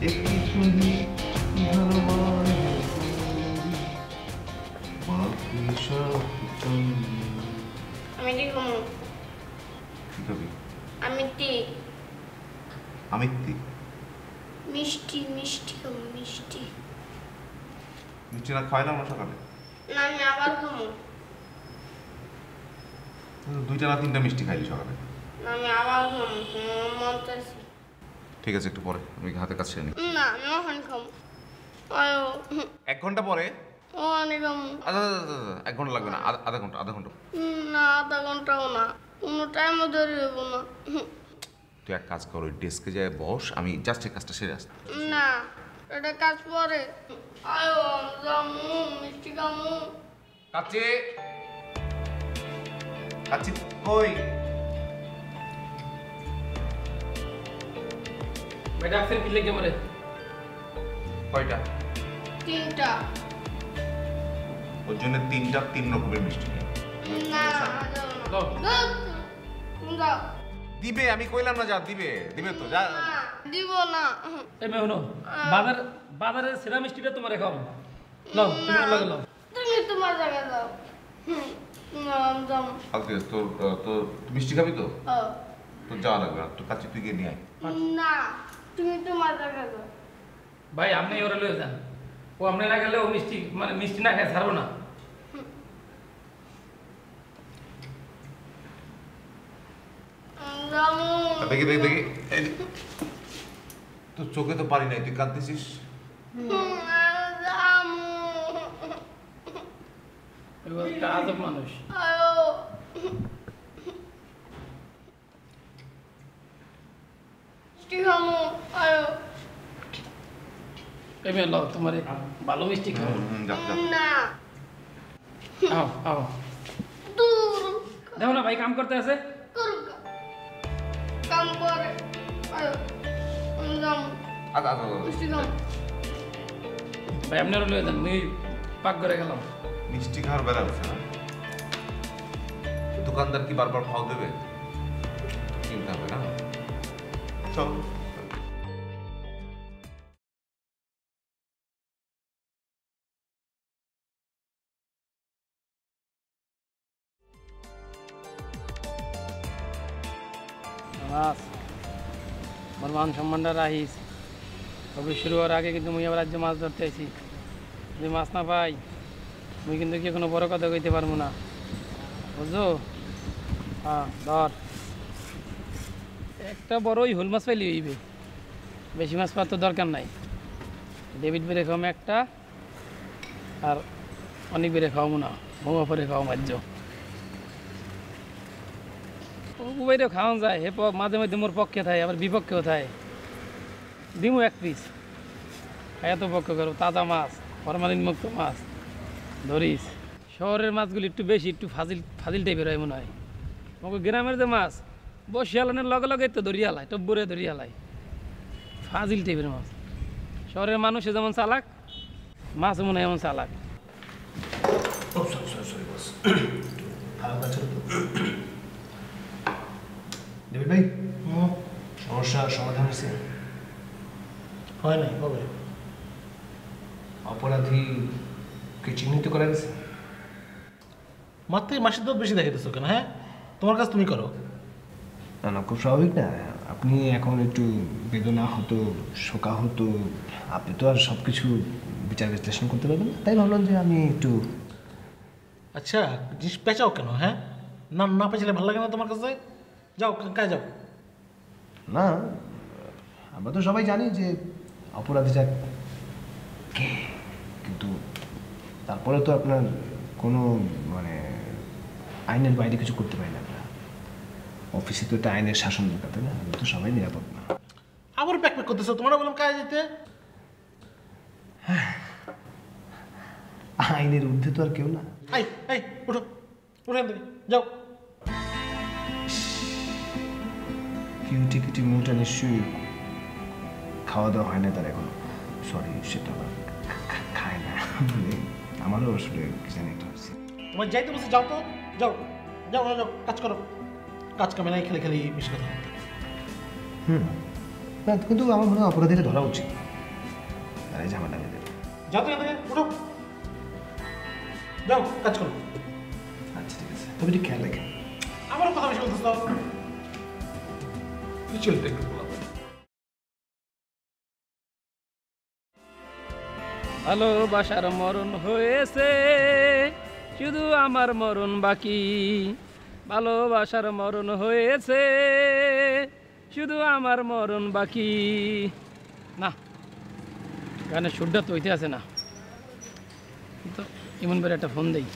একটি ছবি ভালোবাসি বাকি সব আমি কি খাবো? কি খাবি? আমিতি আমিত্তি মিষ্টি মিষ্টি খাবো মিষ্টি। মিষ্টি না খাওয়াইলাম না সকালে? না আমি আবার খাবো। দুইটা না তিনটা মিষ্টি খাইলি সকালে? না আমি আবার খাবো, মন চাইছে। ঠিক আছে, একটু পরে আমি হাতে কাছে নিই। না আমি ওখানে খাবো। আয়ো 1 ঘন্টা পরে? ওখানে খাবো। আচ্ছা 1 ঘন্টা লাগবে না, আধা ঘন্টা। না আধা ঘন্টাও না, কোনো টাইমও দেরি হবো না। তুই এক কাজ কর, ওই ডেস্কে যায় বস, আমি জাস্ট এই কাজটা সেরে আসছি। না এটা কাজ পরে। আয়ো জামু মিষ্টি খামু। কাচ্চি কাচ্চি কই? বেটা আক্সের কি লেগে মরে? কয়টা? 3টা। ওর জন্য 3 রকমের মিষ্টি নিয়ে। না দাও। দাও। দিবে, আমি কইলাম না, যা দিবে তো যা। দিব না। এই মেয়ে হনো, বাজারের সেরা মিষ্টিটা তোমারে খাও। লও, তুমি লাগে লও। তুমি তোমার জায়গায় যাও। যাও। ওকে, তো মিষ্টি খাবি তো? তো যাওয়া লাগবে না, তো কাচ্চি তুই গিয়ে নিয়ে আয়। না তুমি তোমার জায়গায় যাও। ভাই আপনি ওরে লয়ে যান। ও আপনি না গেলে ও মিষ্টি মানে মিষ্টি না খায় ছাড়বো না। জামু। দেখি এই তোর চোখে তো পারি নাই, তুই কাঁদতেছিস। জামু। এবার একটা আজব মানুষ। আয়ো। মিষ্টি খামু। আয়ো। এই মেয়ে লও, তোমার ভালো মিষ্টি খাও। যা। না আও দূর দেখো না ভাই কাম করতে আছে। করুক কাম করে। আয়ো জামু। আচ্ছা মিষ্টি খামু। ভাই আপনারা লয়ে যান, আমি পাক করে গেলাম। মিষ্টি খাওয়ার বেলা উঠছে না, দোকানদার কি বারবার খাওয়া দেবে? কিনতে হবে না, চল। মাছ আমার মান সম্মানটা রাখিস, তবে শুরু হওয়ার আগে কিন্তু মুই আবার রাজ্যে মাছ ধরতে আইছি। যদি মাছ না পাই মুই কিন্তু কি কোনো বড় কথা কইতে পারবো না, বুঝছো? হ্যাঁ ধর, একটা বড়ই হোল মাছ পাইলে হইবে, বেশি মাছ পাওয়ার তো দরকার নাই। ডেভিড বেড়ে খাওয়াম একটা, আর অনেক বেড়ে খাওয়াবো না, মোমা পরে খাওয়া মার্য বাইরেও খাওয়ান যায়। হে মাঝে মাঝে মোর পক্ষে থাকে, আবার বিপক্ষেও থাকে। দিমু 1 পিস, এত পক্ষ করো। তাজা মাছ, ফরমালিন মুক্ত মাছ ধরিস। শহরের মাছগুলি একটু বেশি, একটু ফাজিল টাইপের হয় মনে হয়। আমাকে গ্রামের যে মাছ বসিয়ালানের লগে লগে তো ধরিয়ালায়, টব্বরে ধরিয়ালায়, ফাজিল টাইপের মাছ। শহরের মানুষে যেমন চালাক, মাছ মনে হয় এমন চালাক। ডেভিড ভাই, সমস্যার সমাধান হয়েছে? হয় নাই, কবে? অপরাধীকে চিহ্নিত করা গেছে? মাত্র মাসের তো বেশি দেখাইতেছো কেন? হ্যাঁ, তোমার কাজ তুমি করো। না খুব স্বাভাবিক না, আপনি এখন একটু বেদনা হতো, শোকা হতো, আপনি তো আর সব কিছু বিচার বিশ্লেষণ করতে পারবেন না, তাই ভাবলাম যে আমি একটু। আচ্ছা, জিনিস পেঁচাও কেন? হ্যাঁ, না না পেঁচালে ভালো লাগে না তোমার কাছে? যাও কাজ যাও। না, আমরা তো সবাই জানি যে অপরাধীটা কে, কিন্তু তারপরে তো আপনার কোনো মানে আইনের বাইরে কিছু করতে পারি না আমরা। অফিসে তো একটা আইনের শাসন দরকার, তাই না? আমরা তো সবাই নিরাপদ না। আবার প্যাক প্যাক করতেছো, তোমরা বললাম কাজ যেতে। আইনের ঊর্ধ্বে তো আর কেউ না। এই এই উঠো, উঠে যাও। কিউটি কিউটি মুটা নিশ্চয়ই খাওয়া দাওয়া হয় না তার এখন। সরি, সেটা আবার খায় না, মানে আমারও আসলে কি জানি একটা হচ্ছে। তোমার যাইতে বসে যাও তো, যাও যাও যাও, কাজ করো। কাজ কামে নাই, খেলে বেশি কথা। না, কিন্তু আমার মনে হয় অপরাধীটা ধরা উচিত। তারাই ঝামেলা হয়ে যাবে। যাও তো এখান থেকে, উঠো, যাও কাজ করো। আচ্ছা ঠিক আছে, তবে একটু খেয়াল রাখেন। আমারও কথা বেশি বলতেছ দাও, তুই চলতে একটু বলা। ভালোবাসার মরণ হয়েছে, শুধু আমার মরণ বাকি। ভালোবাসার মরণ হয়েছে, শুধু আমার মরণ বাকি। না, গানের সুরটা তো হইতে আছে না, তো এমন করে একটা ফোন দেই।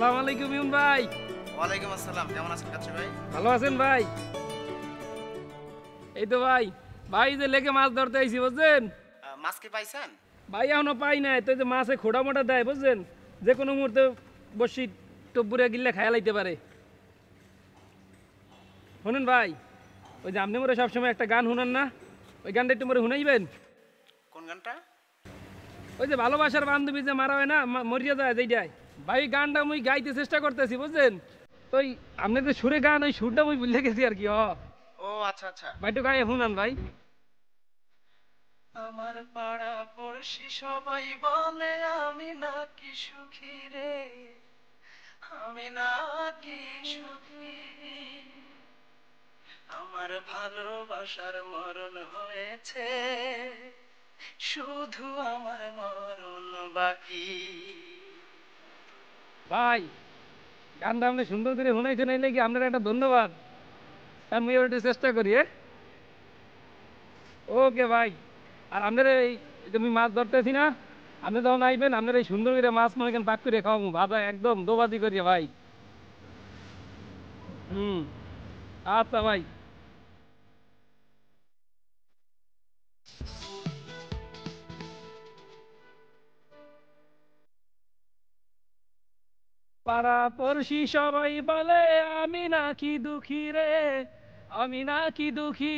আসসালামু আলাইকুম ইমন ভাই। ওয়ালাইকুম আসসালাম, কেমন আছেন কাচ্চু ভাই? ভালো আছেন ভাই? এই তো ভাই, ভাই যে লেকে মাছ ধরতে আইছি বুঝছেন মাছ কি পাইছেন? ভাই, এখনো পাই নাই তো। যে মাছে খোড়া মোটা দেয় বুঝছেন, যে কোনো মুহূর্তে বসি টব্বুরে গিললে খায়া লাইতে পারে। শুনুন ভাই, ওই যে আপনি মোরে সবসময় একটা গান শুনান না, ওই গানটা একটু মোরে শুনাইবেন? কোন গানটা? ওই যে ভালোবাসার বান্ধবী যে মারা হয় না, মরিয়া যায় যেইটাই। ভাই গানটা মুই গাইতে চেষ্টা করতেছি বুঝছেন, তো ওই আপনাদের সুরে গান, ওই সুরটা মুই ভুলে গেছি আর কি। ও আচ্ছা আচ্ছা। ভাই একটু গায়ে শুনান ভাই। আমার পাড়া পড়শি সবাই বলে আমি নাকি সুখী রে, আমি নাকি সুখী। আমার ভালোবাসার মরণ হয়েছে, শুধু আমার মরণ বাকি। ভাই গানটা আপনি সুন্দর করে শুনাইছেন, এই নাকি আপনার একটা ধন্যবাদ। আমি এবার একটু চেষ্টা করি। ওকে ভাই, আর আপনার এই যে আমি মাছ ধরতেছি না, আপনি যখন আইবেন আপনার এই সুন্দর করে মাছ মনে করেন পাক করে খাওয়াবো, ভাজা একদম দোবাজি করিয়ে ভাই। আচ্ছা ভাই। পাড়া পড়শি সবাই বলে আমি নাকি দুঃখী রে, আমি নাকি দুঃখী।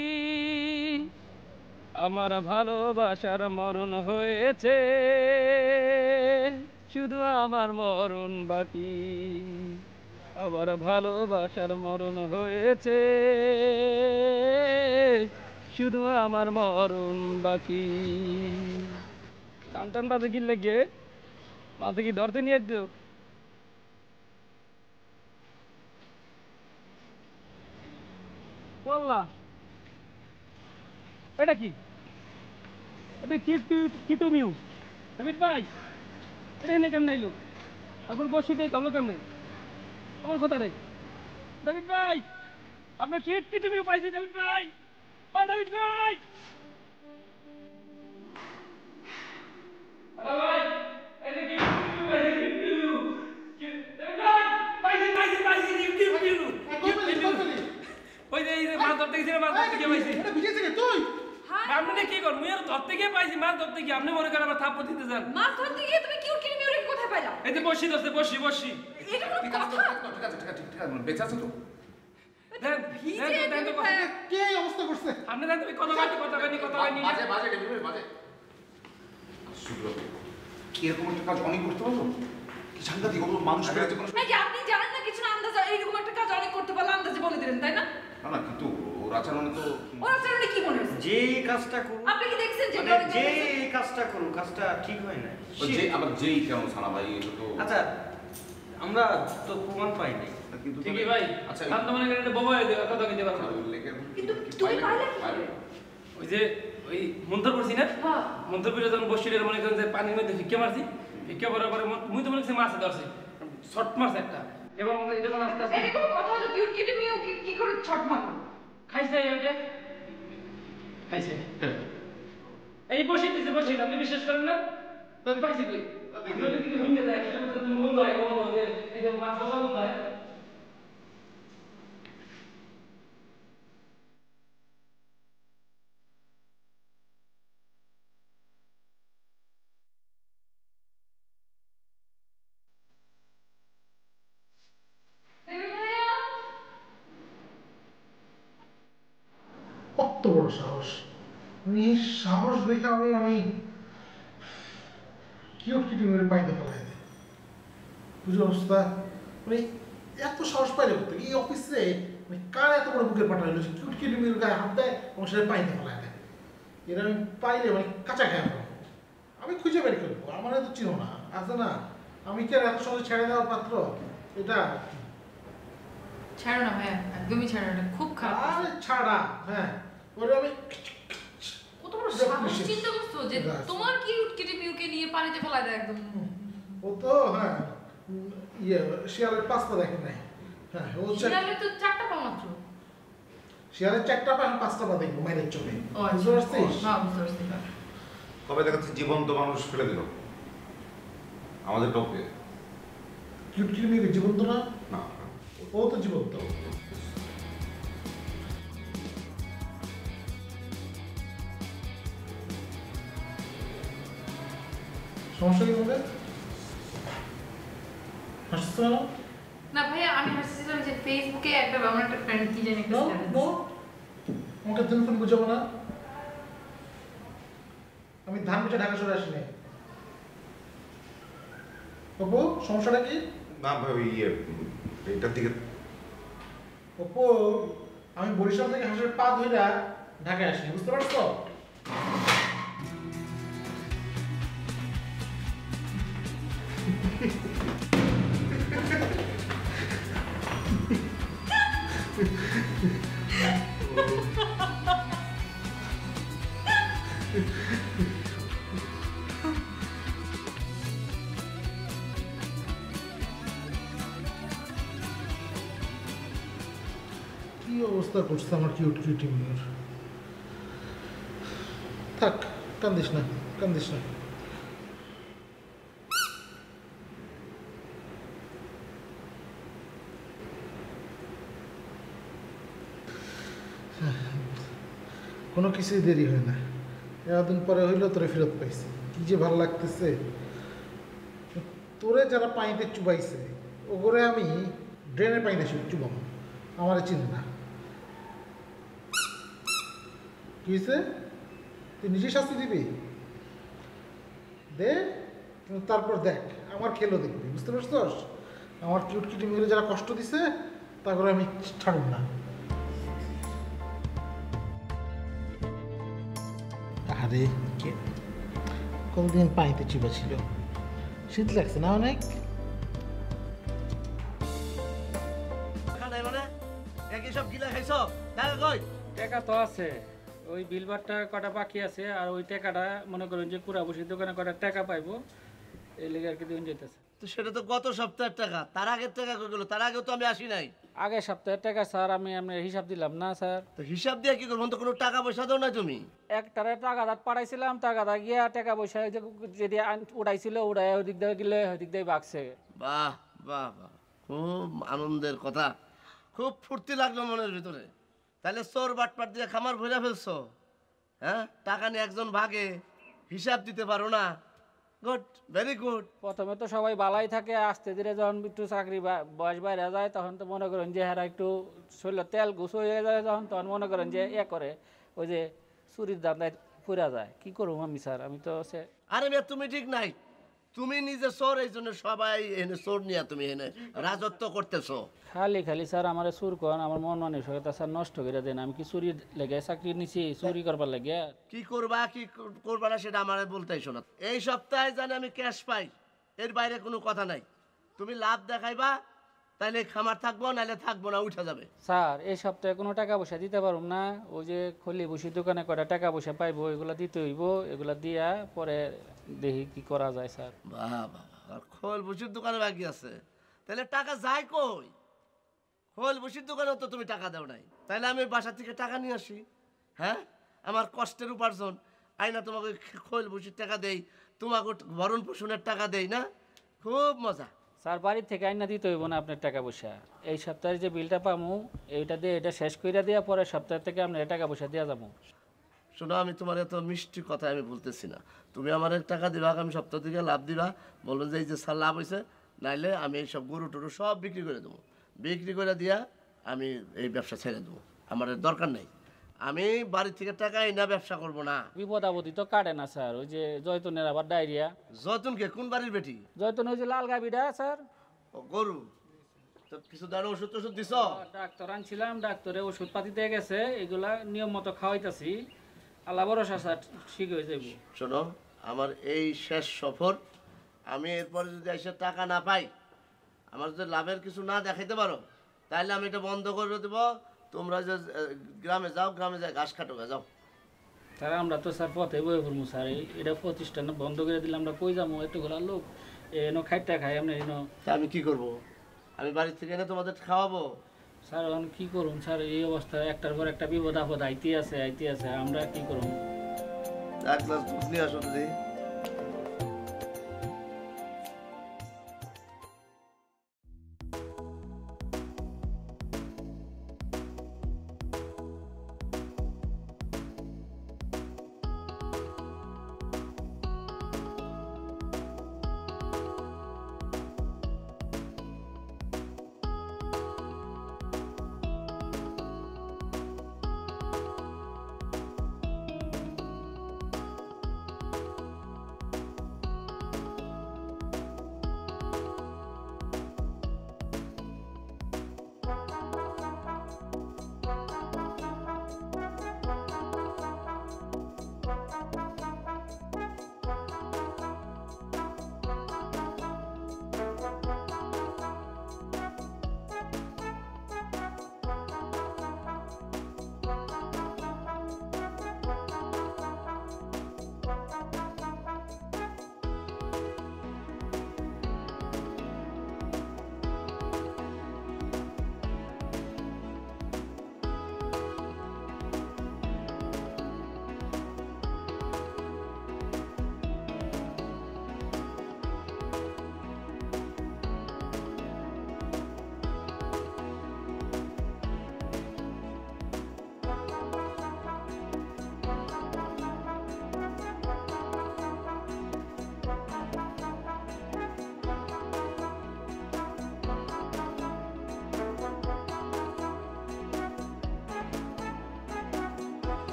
আমার ভালোবাসার মরণ হয়েছে, শুধু আমার মরণ বাকি। আমার ভালোবাসার মরণ হয়েছে, শুধু আমার মরণ বাকি। টান টান বাজে কি লেগে মাঝে কি ধরতে নিয়ে একটু বললা এটা কি? এটা কি কি তুমিও রবিট ভাই, এটা এনে কেমন নাইলো? এখন বসি দেই তবে কেমনে আমার কথা রে রবিট ভাই, আপনার কিট কি তুমিও পাইছি রবিট ভাই, ও রবিট ভাই। হ্যালো ভাই, এটা কি তুমি পাইছি কিউ রবিট ভাই, পাইছি পাইছি পাইছি কিউ কিউ ওই যে এই যে মাছ ধরতে গেছিল, মাছ ধরতে গিয়ে পাইছি। এটা ভিজেছে কে তুই? আপনি কি করুন, মুই আর ধরতে গিয়ে পাইছি, মাছ ধরতে গিয়ে আপনি মনে করেন আবার থাপ্পড় দিতে যান। মাছ ধরতে গিয়ে তুমি কিউট কিনে মিউরে কোথায় পাইলা? এই যে বসি ধরছে, বসি বসি এটা কোনো ঠিক আছে তো, কথা? ঠিক আছে ঠিক আছে ঠিক আছে, বেঁচে আছে তো? দেন ভিজে দেন তো তুমি কথা। পায়া। কে এই অবস্থা করছে? আপনি দেন তুমি কথা বাড়ি কথা বাড়ি কথা বাড়ি বাজে বাজে ডেলিভারি বাজে। শুক্র এরকম একটা কাজ অনেক করতে পারবো? কি সাংঘাতিক, ওগুলো মানুষ বেড়েছে কোনো। এই যে আপনি জানেন না কিছু না, আন্দাজে এইরকম একটা কাজ অনেক করতে পারলে আন্দাজে বলে দিলেন, তাই না? না না, কিন্তু ওর আচরণে তো ওর আচরণে কি মনে হয়েছে? যে এই কাজটা করুক, আপনি কি দেখছেন যে মানে যে এই কাজটা করুক, কাজটা ঠিক হয় না। যে আবার যেই কেমন সানা ভাই, এটা তো আচ্ছা, আমরা তো প্রমাণ পাইনি। কিন্তু ঠিকই ভাই। আচ্ছা শান্ত মনে করেন এটা বাবা হয়ে দেবে, কথা কইতে পারবো না। কিন্তু তুমি পাইলে কি করে? ওই যে ওই মন্ত্র পড়ছি না, হ্যাঁ। মন্ত্র পড়ে যখন বসিলের মনে করেন যে পানির মধ্যে ভিক্ষা মারছি, ভিক্ষা করার পরে মুই তো মনে করছি মাছ ধরছি, শর্ট মাছ একটা, এবং এটা যখন আস্তে আস্তে এটা কোনো কথা হলো, কিউট কিনে মিউ কি করে ছট মারলো? খাইছে ওইটা খাইছে। এই বসে দিছে, বসে আপনি বিশ্বাস করেন না? আমি পাইছি কই যদি কি হইতে যায় সেটা তো মন হয়, মন হয় এই যে মাছ বাবা মন হয়। কত বড় সাহস! সাহস দেখে আমি কিউটি মেরে পাইতে ফেলাই দেয় বুঝে অবস্থা মানে এত সাহস পাইলে করতে এই অফিসে মানে কার এত বড় বুকের পাটা হইলো কিউটি মেরে গায়ে হাত দেয় এবং সেটা পাইতে ফেলাই দেয় এরা আমি পাইলে মানে কাঁচা খাই আমি খুঁজে বের করবো আমার তো চিনো না আছে না আমি কি আর এত সহজে ছেড়ে দেওয়ার পাত্র এটা ছাড়ো না ভাইয়া একদমই ছাড়ো না খুব খারাপ আরে ছাড়া হ্যাঁ ওরে আমি কত বড় সাহস চিন্তা করছো যে তোমার কি উটকিটি মিউকে নিয়ে পানিতে ফেলাই দেয় একদম ও তো হ্যাঁ ইয়ে শিয়ালের পাঁচটা দেখে নাই হ্যাঁ ও শিয়ালের তো 4টা পা মাত্র শিয়ালের 4টা পা 5টা পা দেখবো মাইনের চোখে বুঝতে পারছিস না বুঝতে পারছি কবে দেখাচ্ছে জীবন্ত মানুষ ফেলে দিল আমাদের টপে কিউটকিটি মিউকে জীবন্ত না না ও তো জীবন্ত সমস্যা কি হবে হাসছো না না ভাইয়া আমি হাসছিলাম যে ফেসবুকে আমার একটা ফ্রেন্ড কি জানি একটা নো আমাকে টেলিফোন বুঝাবো না আমি ধান বেচে ঢাকা চলে আসি নাই অপু সমস্যাটা কি না ভাই ওই এটার দিকে অপু আমি বরিশাল থেকে হাঁসের পা ধইরা ঢাকায় আসি বুঝতে পারছো কি অবস্থা করছে আমার কিউটি মেয়ের থাক কান্দিস না কান্দিস না কোনো কিছুই দেরি হয় না এতদিন পরে হইলেও তোরে ফেরত পাইছি কি যে ভালো লাগতেছে তোরে যারা পানিতে চুবাইছে ওগরে আমি ড্রেনের পানিতে চুবাম আমার চিনি না কি হয়েছে তুই নিজে শাস্তি দিবি দে তারপর দেখ আমার খেলো দেখবি বুঝতে পারছস আমার কিউটকিটি মেয়েরা যারা কষ্ট দিছে তা করে আমি ছাড়ব না আরে কে কতদিন পানিতে চিপা ছিল শীত লাগছে না অনেক মানে একই সব গিলা খাইছো টাকা কই টাকা তো আছে ওই বিলবারটা কটা বাকি আছে আর ওই টাকাটা মনে করেন যে পুরা বসে দোকানে কটা টাকা পাইবো এই লেগে আর কি দিন যেতেছে তো সেটা তো গত সপ্তাহের টাকা তার আগের টাকা কই গেল তার আগেও তো আমি আসি নাই আগের সপ্তাহের টাকা স্যার আমি আপনার হিসাব দিলাম না স্যার তো হিসাব দিয়ে কি করবো তো কোনো টাকা পয়সা দাও না তুমি একটারে টাকাদার পাঠাইছিলাম টাকাদার গিয়া টাকা পয়সা যেটি উঠাইছিল উড়াই ওদিক দিয়ে গেলে ওদিক দিয়ে বাগছে বাহ বাহ বাহ খুব আনন্দের কথা খুব ফুর্তি লাগলো মনের ভিতরে তাহলে চোর বাটপাট দিয়ে খামার ভরে ফেলছো হ্যাঁ টাকা নিয়ে একজন ভাগে হিসাব দিতে পারো না গুড ভেরি গুড প্রথমে তো সবাই বালাই থাকে আস্তে ধীরে যখন একটু চাকরি বয়স বাইরে যায় তখন তো মনে করেন যে হেরা একটু শরীরে তেল ঘুষ হয়ে যায় যখন তখন মনে করেন যে করে ওই যে চুরির দান্দায় পুরা যায় কি করবো আমি স্যার আমি তো আরে মেয়ে তুমি ঠিক নাই তুমি নিজে চোর এই জন্য সবাই এনে চোর নিয়ে তুমি এনে রাজত্ব করতেছো খালি খালি স্যার আমার সুর কন আমার মন মানসিকতা স্যার নষ্ট করে দেন আমি কি চুরি লেগে চাকরি নিছি চুরি করবার লাগে কি করবা না সেটা আমার বলতেই শোনা এই সপ্তাহে জানি আমি ক্যাশ পাই এর বাইরে কোনো কথা নাই তুমি লাভ দেখাইবা তাইলে খামার থাকবো নাহলে থাকবো না উঠে যাবে স্যার এই সপ্তাহে কোনো টাকা পয়সা দিতে পারুম না ওই যে খলি বসি দোকানে কটা টাকা পয়সা পাইবো এগুলো দিতে হইব এগুলা দিয়া পরে দেখি কি করা যায় স্যার বাহ বাহ আর খোল বসির দোকানে বাকি আছে তাহলে টাকা যায় কই খোল বসির দোকানেও তো তুমি টাকা দাও নাই তাইলে আমি বাসা থেকে টাকা নিয়ে আসি হ্যাঁ আমার কষ্টের উপার্জন আইনা তোমাকে খোল বসির টাকা দেই তোমাকে ভরণ পোষণের টাকা দেই না খুব মজা স্যার বাড়ির থেকে আইনা দিতে হইব না আপনার টাকা পয়সা এই সপ্তাহে যে বিলটা পামু এইটা দিয়ে এটা শেষ করে দেওয়া পরে সপ্তাহ থেকে আপনার টাকা পয়সা দেওয়া যাবো শোনো আমি তোমার এত মিষ্টি কথা আমি বলতেছি না তুমি আমার টাকা দিবা আগামী সপ্তাহ থেকে লাভ দিবা বললো যে এই যে স্যার লাভ হয়েছে নাইলে আমি এই সব গরু টরু সব বিক্রি করে দেবো বিক্রি করে দিয়া আমি এই ব্যবসা ছেড়ে দেবো আমার দরকার নেই আমি বাড়ি থেকে টাকা এনে ব্যবসা করব না। বিপদ আপদই তো কাটে না স্যার, ওই যে জয়তনের আবার ডায়রিয়া। যতনকে কোন বাড়ির বেটি? জয়তন ওই যে লাল গাবিটা স্যার। ও গরু, তো কিছু দাঁড়ো ওষুধ টষুধ দিছ? ডাক্তার আনছিলাম, ডাক্তারে ওষুধ পাতি দিয়ে গেছে, এগুলা নিয়ম মতো খাওয়াইতাছি। আল্লাহ ভরসা স্যার ঠিক হয়ে যাবো। শোনো, আমার এই শেষ সফর, আমি এরপরে যদি এসে টাকা না পাই, আমার যদি লাভের কিছু না দেখাইতে পারো, তাহলে আমি এটা বন্ধ করে দেবো। তোমরা যে গ্রামে যাও, গ্রামে যাই ঘাস কাটো যাও। স্যার আমরা তো স্যার পথে বয়ে পড়বো স্যার, এটা প্রতিষ্ঠান বন্ধ করে দিলে আমরা কই যাবো? এতগুলা লোক এনো খাইটা খাই আমরা এনো। তা আমি কি করব? আমি বাড়ির থেকে এনে তোমাদের খাওয়াবো? স্যার এখন কি করুন স্যার, এই অবস্থায় একটার পর একটা বিপদ আপদ আইতে আছে আমরা কি করুন? এক গ্লাস দুধ নিয়ে আসো দিদি।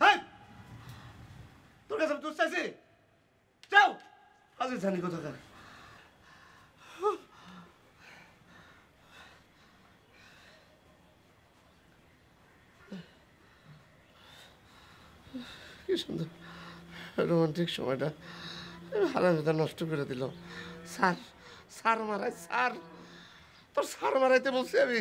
হেই! তোর কাছে আমি দুধ চাইছি? যাও! আজকে জানি কোথাকার। কি সুন্দর রোমান্টিক সময়টা হারামিটা নষ্ট করে দিল। স্যার মারাই, স্যার তোর স্যার মারাইতে বলছি আমি।